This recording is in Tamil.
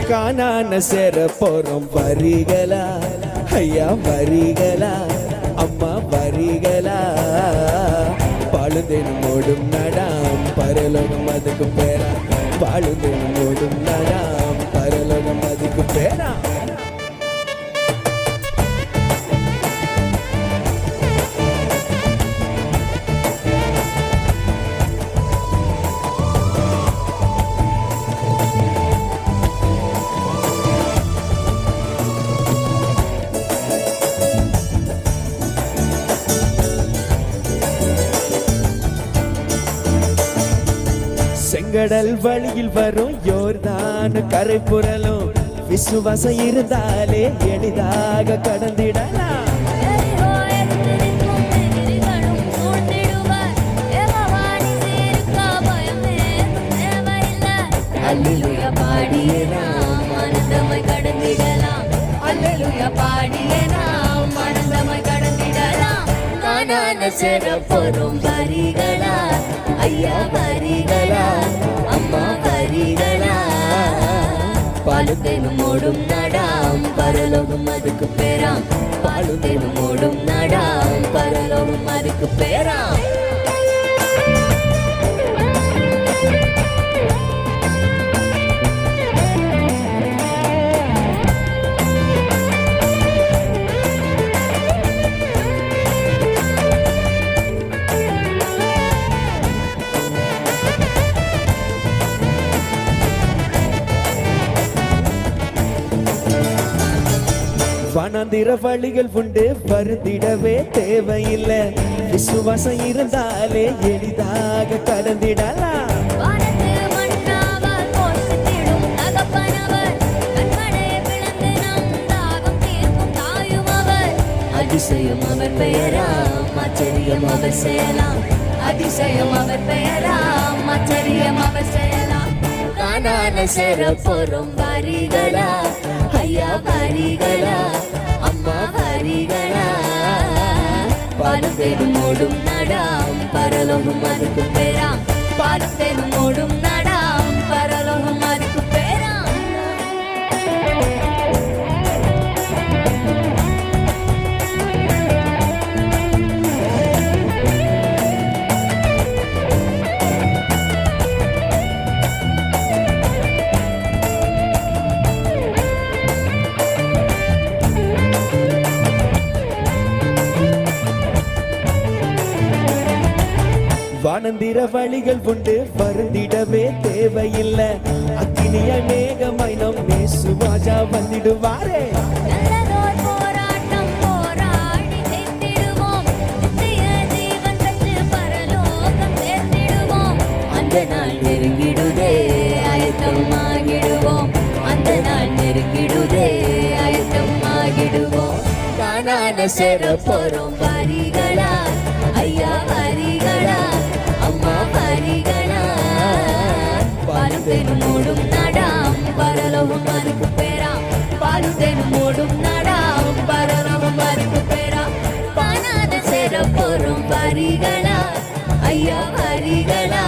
காணான சேர போறோம் வரிகளா ஐயா வரிகளா அம்மா வரிகளா பாலுந்தேனும் ஓடும் நடாம் பரலோகம் அதுக்கு பேரா பாலுந்தேனும் ஓடும் நடாம் பரலோகம் அதுக்கு பேரா செங்கடல் வழியில் வரும் யோர்தான் கரை புரளும் விசுவாசம் இருந்தாலே எளிதாக கடந்திடலாம். அல்லேலூயா பாடியே நாம் ஆனந்தமாய் கடந்திடலாம். அல்லேலூயா பாடியே நாம் ஆனந்தமாய் கடந்திடலாம். கானான சேர போறோம் வரிகளா ஐயா வரிகளா அம்மா வரிகளா பாலுந்தேனும் ஓடும் நடாம் பரலோகம் அதுக்கு பேராம் பாலுந்தேனும் ஓடும் நடாம் பரலோகம் அதுக்கு பேராம். வனாந்திர வழிகள் உண்டு வருந்திடவே தேவையில்லை விசுவாசம் இருந்தாலே எளிதாக கடந்திடலாம். அதிசயம் அவர் பெயராம் ஆச்சரியம் அவர் செய்யலாம். அதிசயம் அவர் பெயராம் ஆச்சரியம் அவர் செய்யலாம். கானான சேர போறோம் வரிகளா ஐயா வரிகளா அம்மா வரிகளா பாலுந்தேனும் ஓடும் நடாம் பரலோகம் அதுக்கு பேராம் பாலுந்தேனும் ஓடும் நடாம் பரலோகம் அதுக்கு பேராம். வானந்திர வழிகள் உண்டு வருந்திடவே தேவையில்லை அக்கினிய மேகமாய் நம் இயேசு ராஜா வந்திடுவாரே. போராட்டம் போராடி ஜெயித்திடுவோம் நித்திய ஜீவன் பெற்று பரலோகம் சேர்ந்திடுவோம். அந்த நாள் நெருங்கிடுதே ஆயத்தமாகிடுவோம். அந்த நாள் நெருங்கிடுதே ஆயத்தமாகிடுவோம். கானான சேர போறோம் வரிகளா ஐயா வரிகளா அம்மா வரிகளா பாலுந்தேனும் ஓடும் நடாம் பரலோகம் அதுக்கு பேராம் பாலுந்தேனும் ஓடும் நடாம் பரலோகம் அதுக்கு பேராம். கானான சேர போறோம் வரிகளா ஐயா வரிகளா